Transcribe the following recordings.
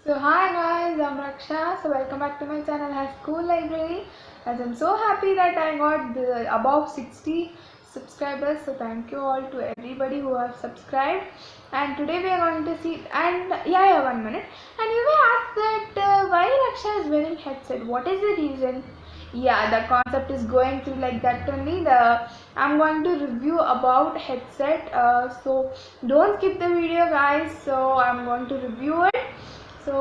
So hi guys, I'm Raksha. So welcome back to my channel High School Library. As I'm so happy that I got the above 60 subscribers. So thank you all to everybody who have subscribed. And today we are going to see, and yeah, 1 minute. And you may ask that why Raksha is wearing headset. What is the reason? Yeah, the concept is going through like that only. I'm going to review about headset. So don't skip the video, guys. So I'm going to review it. So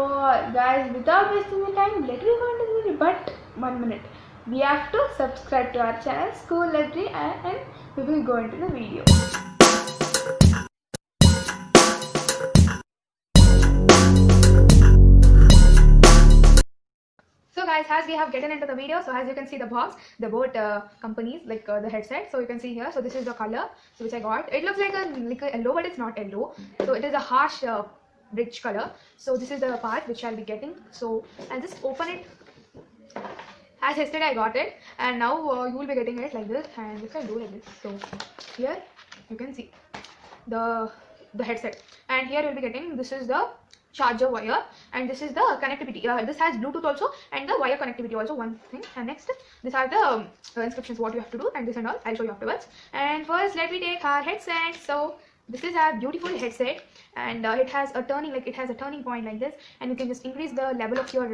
guys, without wasting the time, let me go into the video. But 1 minute, we have to subscribe to our channel School Library, and we will go into the video. So guys, as we have gotten into the video, so as you can see the box, the both companies like the headset. So you can see here. So this is the color, so which I got. It looks like a yellow, but it's not yellow. So it is a harsh rich color. So this is the part which I'll be getting. So I'll just open it. As yesterday I got it, and now you will be getting it like this. And if I do like this, so here you can see the headset, and here you'll be getting, this is the charger wire, and this is the connectivity. This has Bluetooth also, and the wire connectivity also, one thing. And next, these are the instructions what you have to do, and this and all I'll show you afterwards. And first let me take our headset. So this is our beautiful headset, and it has a turning, like it has a turning point like this, and you can just increase the level of your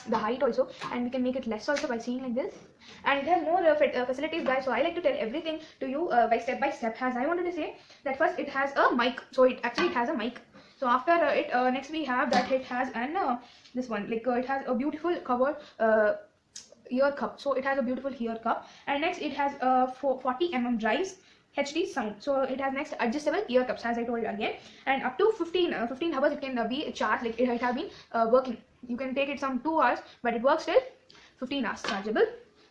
the height also, and we can make it less also by seeing like this. And it has more facilities, guys. So I like to tell everything to you by step, as I wanted to say that first it has a mic. So it has a mic. So after it next we have that it has an this one, like it has a beautiful cover ear cup. So it has a beautiful ear cup, and next it has 40 drives, HD sound. So it has next adjustable ear cups, as I told you again, and up to 15 hours it can be charged. Like it has been working. You can take it some 2 hours, but it works till 15 hours chargeable.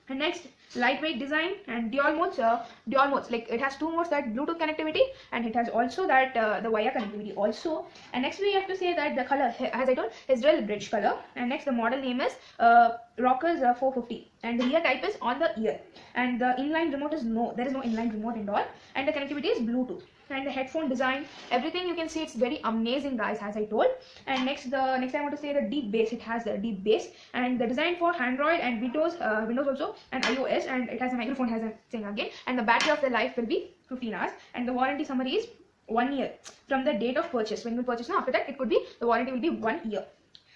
And next, lightweight design and dual modes. Like it has 2 modes, that Bluetooth connectivity, and it has also that the wire connectivity also. And next we have to say that the color, as I told, is dual bridge color. And next the model name is Rockers 450, and the ear type is on the ear, and the inline remote is there is no inline remote and all, and the connectivity is Bluetooth. And the headphone design, everything you can see, it's very amazing, guys, as I told. And next I want to say the deep bass. It has the deep bass, and the design for Android and Windows also, and iOS, and it has a microphone, has a thing again. And the battery of the life will be 15 hours, and the warranty summary is 1 year from the date of purchase. When you purchase, now after that it could be, the warranty will be 1 year.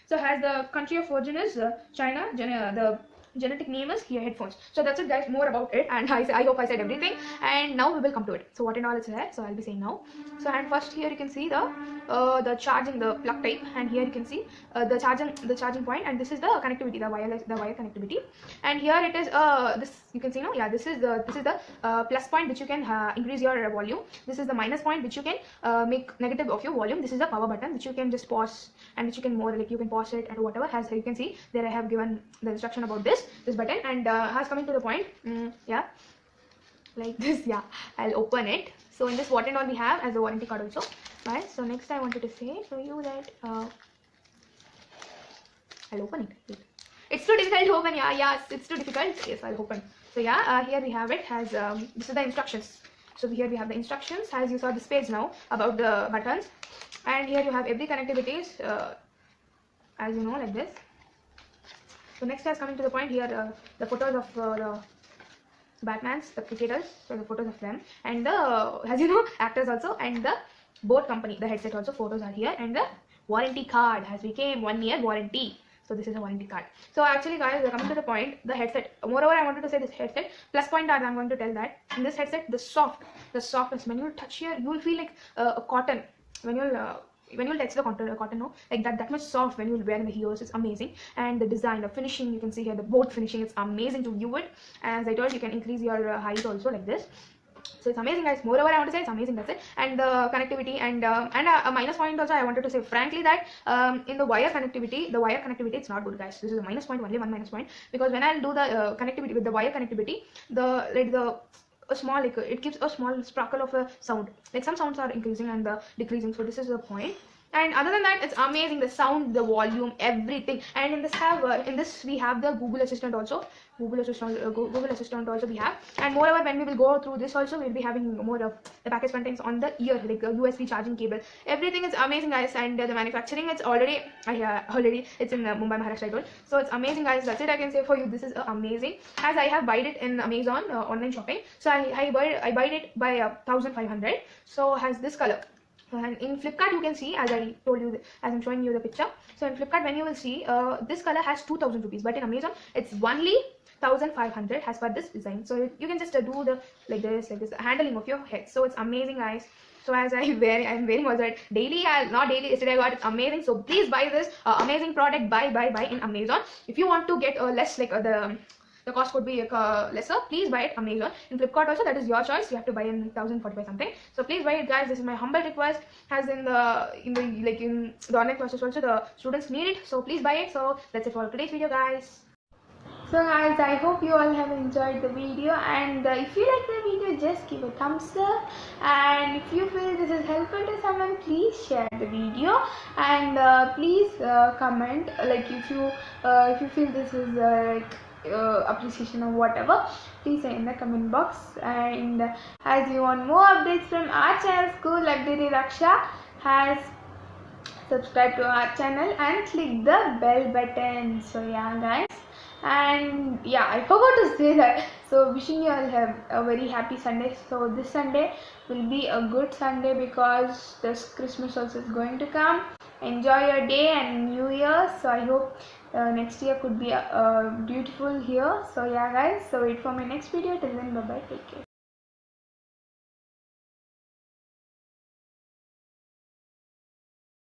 So has the country of origin is China. The genetic name is here headphones. So that's it, guys, more about it. And I hope I said everything, and now we will come to it. So what and all is there, so I'll be saying now. So, and first here you can see the charging, the plug type, and here you can see the charging point, and this is the connectivity, the wire connectivity. And here it is this, you can see now, yeah, this is the plus point which you can increase your volume. This is the minus point which you can make negative of your volume. This is the power button which you can just pause, and which you can more, like you can pause it and whatever. As you can see there, I have given the instruction about this button. And has coming to the point, yeah, like this. Yeah, I'll open it. So in this, what and all we have as a warranty card also, right? So next I wanted to show you that I'll open it. It's too difficult to open. Yeah, it's too difficult. Yes, I'll open. So yeah, here we have it. Has this is the instructions. So here we have the instructions, as you saw this page now, about the buttons. And here you have every connectivities, as you know, like this. So next is coming to the point here, the photos of the Batmans, the cricketers, so the photos of them, and the, as you know, actors also, and the boat company, the headset also, photos are here. And the warranty card has become 1 year warranty. So this is a warranty card. So actually, guys, coming to the point, the headset, moreover I wanted to say this headset plus point are, I'm going to tell that in this headset, the softness, when you touch here, you will feel like a cotton. When you'll touch the cotton, no, like that much soft when you'll wear in the ears. It's amazing. And the design, the finishing, you can see here, the boat finishing, it's amazing to view it. As I told, you can increase your height also, like this. So it's amazing, guys. Moreover I want to say, it's amazing, that's it. And the connectivity, and a minus point also I wanted to say frankly that in the wire connectivity, it's not good, guys. This is a minus point, only one minus point, because when I'll do the connectivity with the wire connectivity, a small, like it gives a small sparkle of a sound, like some sounds are increasing and decreasing. So this is the point. And other than that, it's amazing, the sound, the volume, everything. And in this we have the Google Assistant also. Google Assistant also we have. And moreover, when we will go through this also, we'll be having more of the package contains on the ear, like a USB charging cable. Everything is amazing, guys. And the manufacturing, it's already it's in Mumbai, Maharashtra, I told. So it's amazing, guys. That's it I can say for you. This is amazing, as I have bought it in Amazon online shopping. So I bought it by 1500. So has this color. And in Flipkart you can see, as I told you, as I'm showing you the picture. So in Flipkart, when you will see, this color has 2000 rupees, but in Amazon it's only 1500 as per this design. So you can just do the like this handling of your head. So it's amazing, guys. So as I'm wearing also it daily, not daily, yesterday I got it, amazing. So please buy this amazing product, buy in Amazon. If you want to get less, like the cost could be lesser, please buy it Amazon. In Flipkart also, that is your choice, you have to buy in 1045 something. So please buy it, guys. This is my humble request, as in the online process also the students need it. So please buy it. So that's it for today's video, guys. So guys, I hope you all have enjoyed the video, and if you like the video, just give a thumbs up, and if you feel this is helpful to someone, please share the video, and please comment, like if you feel this is appreciation or whatever, please say in the comment box. And as you want more updates from our channel, School Updated Raksha has subscribe to our channel and click the bell button. So yeah, guys. And yeah, I forgot to say that. So wishing you all have a very happy Sunday. So this Sunday will be a good Sunday, because this Christmas also is going to come. Enjoy your day and New Year. So I hope next year could be beautiful here. So yeah, guys, so wait for my next video. Till then, bye bye, take care.